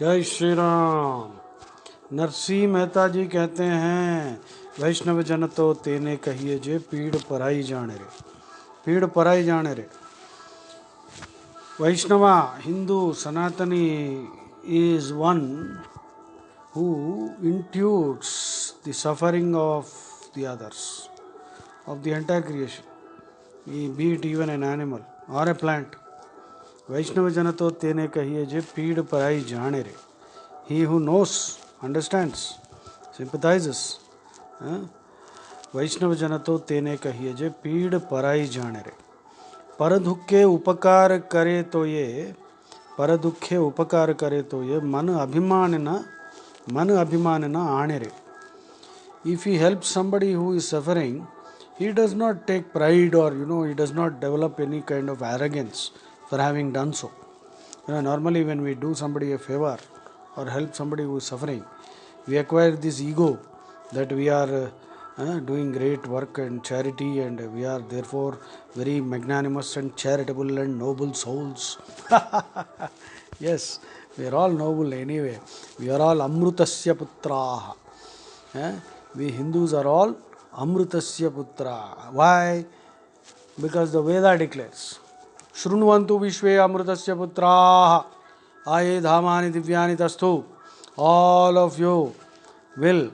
जय श्री राम। नरसिंह मेहता जी कहते हैं, वैष्णव जन तो तेने कहिए जे पीड़ पराई जाने रे, पीड़ पराई जाने रे। Vaishnava, Hindu, Sanatani is one who intuits the suffering of the others, of the entire creation, be it even an animal or a plant. Vaishnava jana to tene kahiye je peed parai jaane re. He who knows, understands, sympathizes. वैष्णव जन तो तेने कहिए जे पीड़ पराई जाने रे। पर दुखे उपकार करे तो ये, पर दुखे उपकार करे तो ये मन अभिमान न आने रे. If he helps somebody who is suffering, he does not take pride, or he does not develop any kind of arrogance for having done so. Normally when we do somebody a favor or help somebody who is suffering, we acquire this ego that we are doing great work and charity, and we are therefore very magnanimous and charitable and noble souls. Yes, we are all noble anyway. We are all Amrutasya Putraha. We Hindus are all Amrutasya Putra. Why? Because the Veda declares, Shrunvantu Vishve Amrutasya Putraha Aye Dhamani Divyani Tastu. All of you will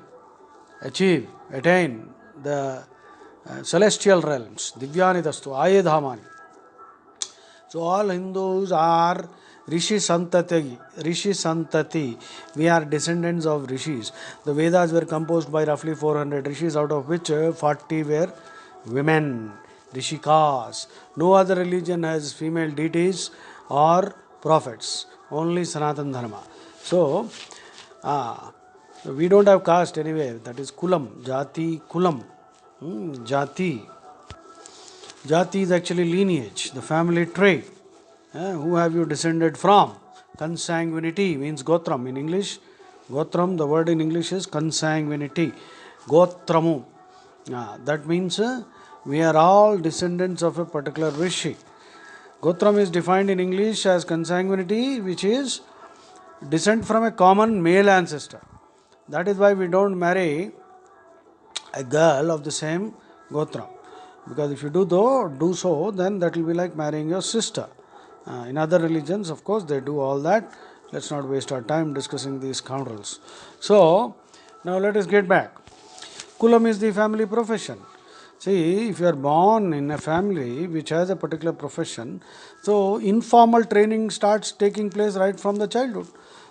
attain the celestial realms. Divyani Tastu. Aye Dhamani. So all Hindus are Rishi Santati. We are descendants of Rishis. The Vedas were composed by roughly 400 Rishis, out of which 40 were women, Rishikas. No other religion has female deities or prophets, only Sanatana Dharma. So, we don't have caste anyway, that is Kulam, Jati, Kulam. Jati. Jati is actually lineage, the family tree. Who have you descended from? Consanguinity means Gotram in English. Gotram, the word in English is consanguinity. Gotramu. That means we are all descendants of a particular Rishi. Gotram is defined in English as consanguinity, which is descent from a common male ancestor. That is why we don't marry a girl of the same Gotram. Because if you do so, then that will be like marrying your sister. In other religions, of course, they do all that. Let's not waste our time discussing these scoundrels. So, now let us get back. Kulam is the family profession. See, if you are born in a family which has a particular profession, so informal training starts taking place right from the childhood.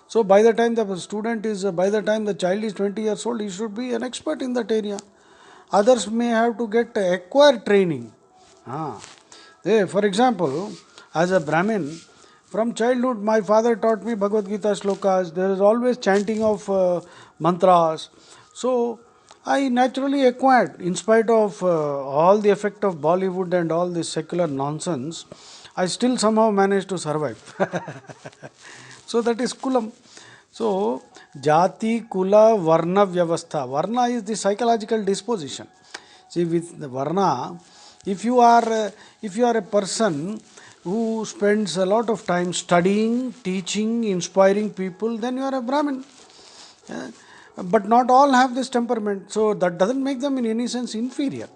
So, by the time the child is 20 years old, he should be an expert in that area. Others may have to get acquired training. For example, as a Brahmin, from childhood my father taught me Bhagavad Gita slokas. There is always chanting of mantras. So I naturally acquired, in spite of all the effect of Bollywood and all this secular nonsense, I still somehow managed to survive. So that is Kulam. So, Jati, Kula, Varna, Vyavastha. Varna is the psychological disposition. See, with the Varna, if you are a person who spends a lot of time studying, teaching, inspiring people, then you are a Brahmin. But not all have this temperament, so that doesn't make them in any sense inferior.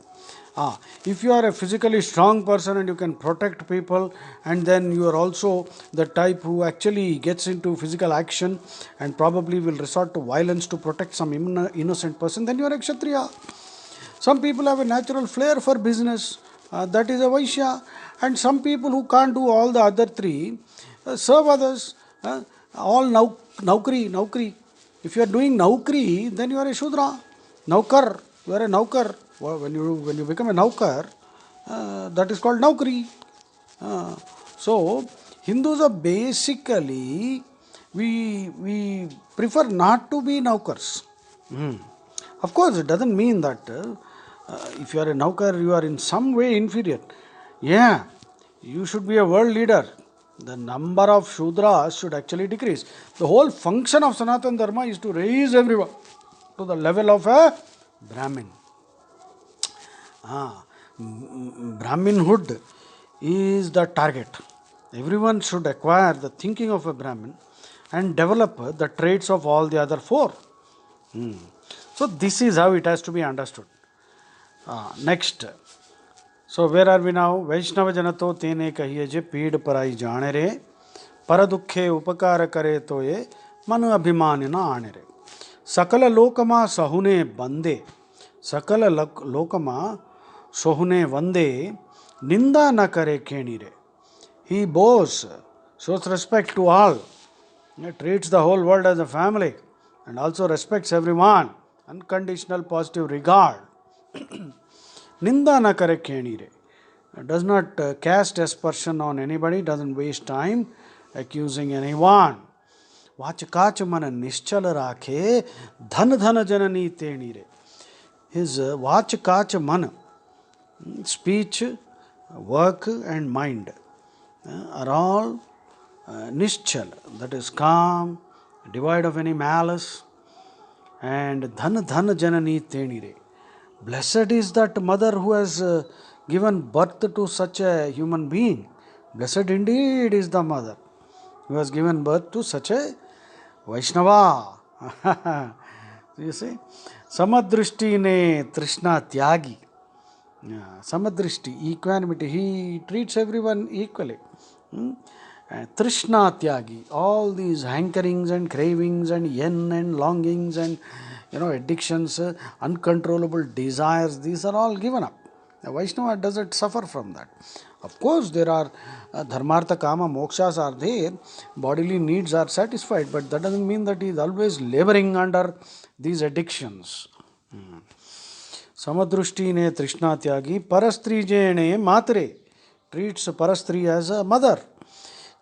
If you are a physically strong person and you can protect people, and then you are also the type who actually gets into physical action and probably will resort to violence to protect some innocent person, then you are a Kshatriya. Some people have a natural flair for business, that is a Vaishya. And some people who can't do all the other three serve others, all naukri. If you are doing naukri, then you are a Shudra. Naukar, you are a naukar. When you become a naukar, that is called naukri. So Hindus are basically, we prefer not to be naukars. Of course, it doesn't mean that if you are a naukar, you are in some way inferior. Yeah, you should be a world leader. The number of Shudras should actually decrease. The whole function of Sanatana Dharma is to raise everyone to the level of a Brahmin. Brahminhood is the target. Everyone should acquire the thinking of a Brahmin, and develop the traits of all the other four. So this is how it has to be understood. Next. So where are we now? Vaishnava janato tene kahiye je peed parai jaane re, पर दुखे उपकार करे तो ये मन अभिमान न आने रे. सकल लोकमा सहुने बंदे, सकल लोकमा सोहुने वंदे, निंदा न करे केणी रे. He boasts, shows respect to all, treats the whole world as a family, and also respects everyone, unconditional positive regard. Ninda na kare keni re. Does not cast aspersion on anybody, doesn't waste time accusing anyone. वाचकाच मन निश्चल राखे धन धन जननी तेणी रे. His वाचकाच मन, speech, work and mind are all nischal, that is calm, devoid of any malice, and dhan dhan janani teni re. Blessed is that mother who has given birth to such a human being. Blessed indeed is the mother who has given birth to such a Vaishnava. You see, samadrishti ne trishna tyagi. Samadrishti, equanimity, he treats everyone equally. Trishna tyagi, all these hankerings and cravings and yen and longings and addictions, uncontrollable desires, these are all given up. The Vaishnava doesn't suffer from that. Of course, there are dharmartha, kama, mokshas are there, bodily needs are satisfied, but that doesn't mean that he is always laboring under these addictions. Samadrushti ne trishna tyagi, parastri jene matre, treats parastri as a mother.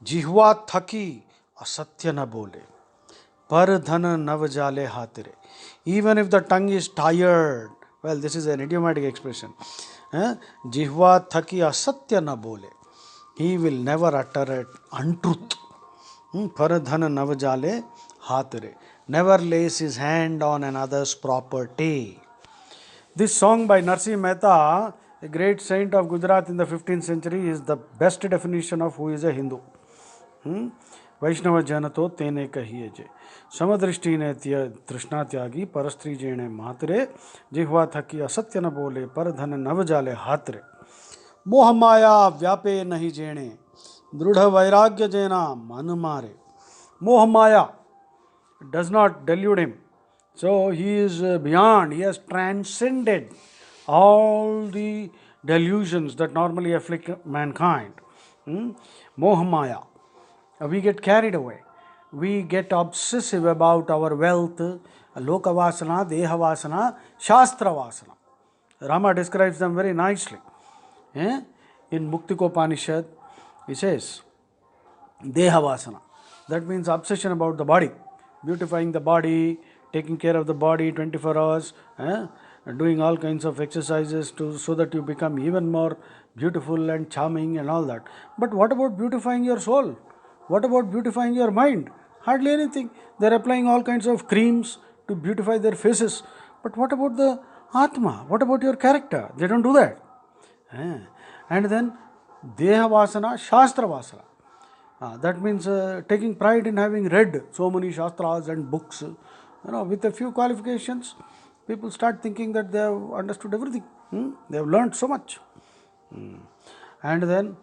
Jihwa thaki asatya na bole, par dhan nav jale hatire. Even if the tongue is tired, well, this is an idiomatic expression. Jihwa thaki asatya na bole, he will never utter untruth. Par dhan nav jale hatire, never lays his hand on another's property. This song by Narsi Mehta, a great saint of Gujarat in the 15th century, is the best definition of who is a Hindu. Vaishnava janato tene kahiye je. Samadrishti ne trishna tyagi, parastri jene matre, jihva thaki asatya na bole, par dhan nav jale hatre. Moh maya vyape nahi jene, drudha vairagya jena man mare. Moh maya does not delude him. So he is beyond, he has transcended all the delusions that normally afflict mankind. Moh maya. We get carried away. We get obsessive about our wealth, loka vasana, deha vasana, shastra vasana. Rama describes them very nicely. In Muktikopanishad, he says, deha vasana. That means obsession about the body, beautifying the body, taking care of the body 24 hours, doing all kinds of exercises so that you become even more beautiful and charming and all that. But what about beautifying your soul? What about beautifying your mind? Hardly anything. They are applying all kinds of creams to beautify their faces. But what about the Atma? What about your character? They don't do that. And then Deha Vasana, Shastra Vasana. That means taking pride in having read so many Shastras and books. With a few qualifications, people start thinking that they have understood everything. They have learned so much. And then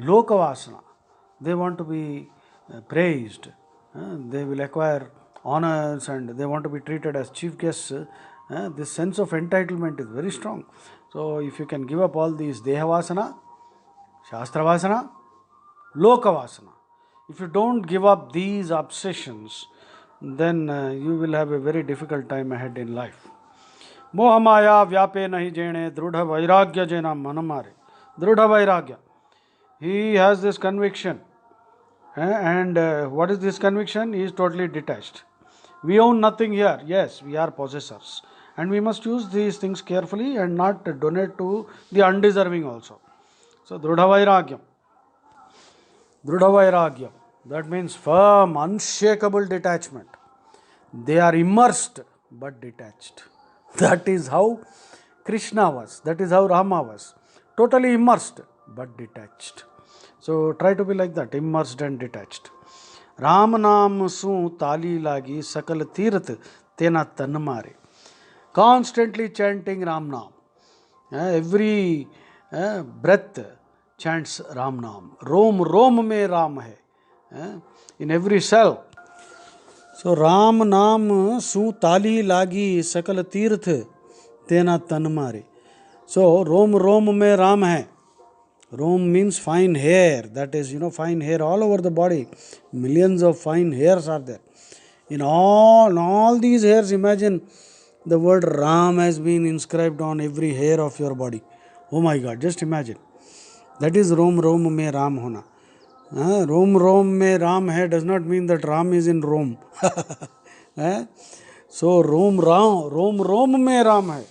Loka Vasana. They want to be praised. They will acquire honors and they want to be treated as chief guests. This sense of entitlement is very strong. So if you can give up all these Deha Vasana, Shastra Vasana, Loka Vasana, if you don't give up these obsessions, then you will have a very difficult time ahead in life. Moha maya vyape nahi jene, drudha vairagya jena manamare. Drudha vairagya. He has this conviction. And what is this conviction? He is totally detached. We own nothing here. Yes, we are possessors. And we must use these things carefully and not donate to the undeserving also. So, Drudha Vairagyam. Drudha Vairagyam. That means firm, unshakable detachment. They are immersed but detached. That is how Krishna was. That is how Rama was. Totally immersed but detached. So try to be like that, immersed and detached. Ram नाम सु ताली लागी सकल तीर्थ तेना तन मारे. Constantly chanting Ram Naam. Every breath chants Ram Naam. Rom Rom mein Ram hai. In every cell. So Ram Naam su tali lagi sakal tirth tena tan mare. So Rom Rom mein Ram hai. Rom means fine hair. That is, fine hair all over the body. Millions of fine hairs are there. In all these hairs, imagine the word Ram has been inscribed on every hair of your body. Oh my God, just imagine. That is Rom Rom mein Ram hona. Rom Rom mein Ram hai does not mean that Ram is in Rome. So Rom Rom mein Ram hai.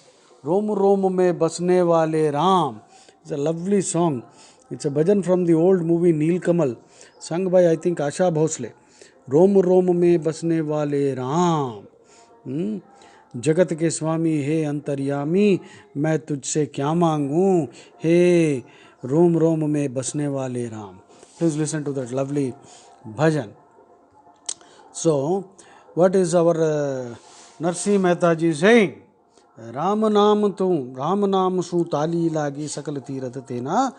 Rom Rom mein basne wale Ram. It's a lovely song. It's a bhajan from the old movie Neel Kamal, sung by I think Asha Bhosle. रोम रोम में बसने वाले राम, जगत के स्वामी हे अंतर्यामी, मैं तुझसे क्या मांगूं, हे रोम रोम में बसने वाले Ram. Please listen to that lovely bhajan. So, what is our Narsi Mehta ji saying? Ram नाम सु ताली लागी सकल तीरथ तेना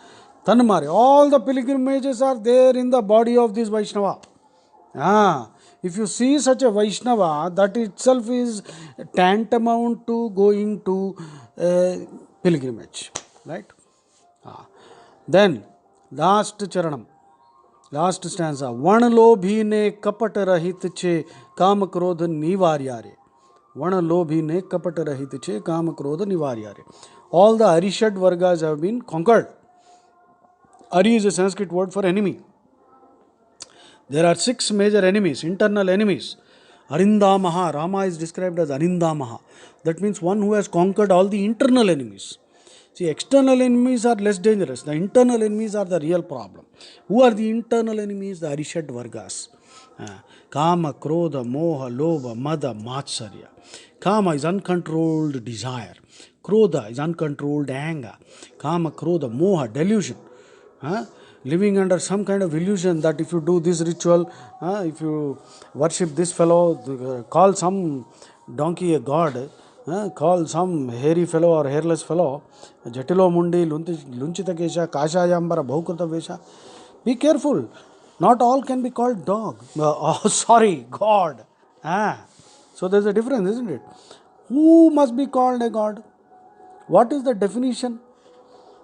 तन मारे. All the pilgrimages are there in the body of this Vaishnava. If you see such a Vaishnava, that itself is tantamount to going to a pilgrimage, right? Then last charanam, last stanza. Van lobhi ne kapat rahit che काम क्रोध निवार्यारे. Van lobhi ne kapat rahit che काम क्रोध निवार्यारे. All the Arishad Vargas have been conquered. Ari is a Sanskrit word for enemy. There are 6 major enemies, internal enemies. Arindamaha, Rama is described as Arindamaha. That means one who has conquered all the internal enemies. See, external enemies are less dangerous. The internal enemies are the real problem. Who are the internal enemies? The Arishad Vargas. Kama, Krodha, Moha, Lobha, Mada, Matsarya. Kama is uncontrolled desire. Krodha is uncontrolled anger. Kama, Krodha, Moha, delusion. Living under some kind of illusion that if you do this ritual, if you worship this fellow, call some donkey a god, call some hairy fellow or hairless fellow, Jatilo Mundi, Lunchita Kesha, Kashayambara, Bhaukata Vesha. Be careful. Not all can be called God. So there's a difference, isn't it? Who must be called a god? What is the definition?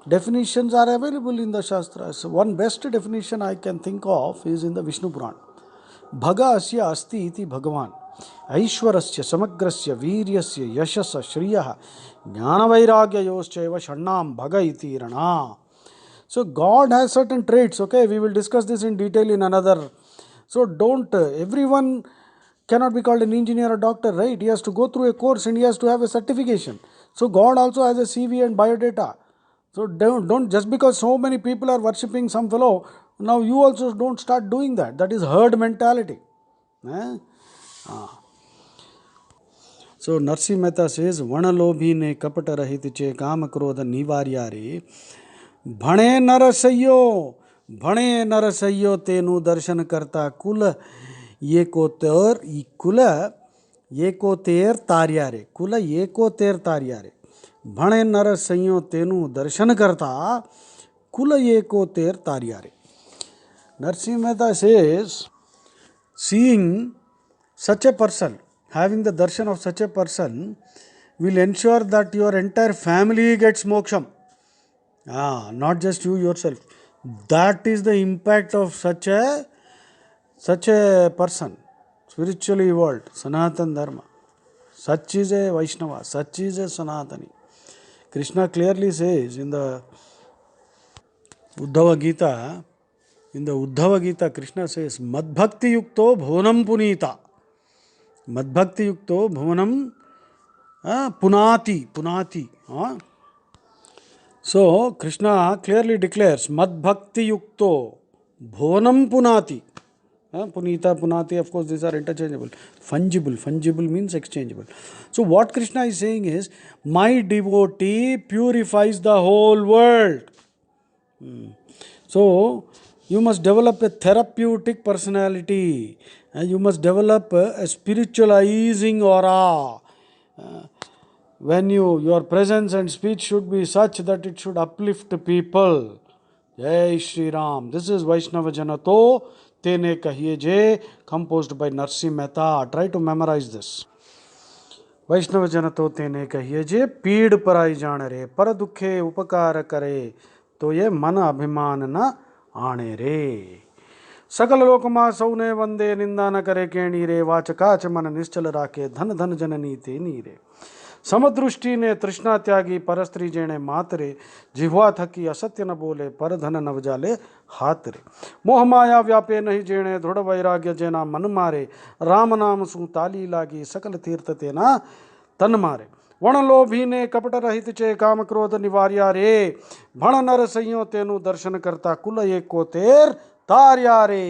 Definitions are available in the Shastras. One best definition I can think of is in the Vishnu Puran. Bhaga asya asti iti Bhagavan. Aishwarasya samagrasya viryasya yashasa shriyaha jnana vairagya yoschaiva shannam bhaga iti rana. So God has certain traits, okay? We will discuss this in detail in another. So don't, everyone cannot be called an engineer or doctor, right? He has to go through a course and he has to have a certification. So God also has a CV and biodata. So don't just because so many people are worshipping some fellow, now you also don't start doing that. That is herd mentality. So Narsi Mehta says, Vanalobhi ne kapata rahit che kam krodha nivaryare bhane narasayyo tenu darshan karta kula yekoter taryare Bhane nara sanyo tenu darshan karta kula yeko ter taryare. Narsi Mehta says, seeing such a person, having the darshan of such a person will ensure that your entire family gets moksham. Not just you yourself. That is the impact of such a person, spiritually evolved, Sanatan Dharma. Such is a Vaishnava, such is a Sanatani. Krishna clearly says in the Uddhava Gita, Krishna says, Madbhakti yukto bhuvanam punita. Madbhakti yukto bhuvanam punati. So Krishna clearly declares, Madbhakti yukto bhuvanam punati. Punita, punati, of course, these are interchangeable. Fungible means exchangeable. So what Krishna is saying is, my devotee purifies the whole world. So You must develop a therapeutic personality, and you must develop a spiritualizing aura. When your presence and speech should be such that it should uplift people. Jai Shri Ram. This is Vaishnava Janato Tene Kahiye Je, composed by Narsi Mehta. Try to memorize this. वैष्णव जन तो तेने कहिए जे पीड़ पराई जान रे पर दुखे उपकार करे तो ये मन अभिमान न आने रे सकल लोक मा सौने वंदे निंदा न करे केणी रे वाच काच मन निश्चल राखे धन धन जननी तेनी रे समदृष्टि ने तृष्णा त्यागी परस्त्री जेणे मात रे जिह्वा थकी असत्य न बोले पर धन नव जाले हाथ रे मोह माया व्यापे नहीं जेणे दृढ़ वैराग्य जेना मन मारे राम नाम सु ताली लागी सकल तीर्थ तेना तन मारे वण लोभी ने कपट रहित चे काम क्रोध निवार्या रे भण नर सैयो तेनु दर्शन करता कुल एको तेर तार्या रे।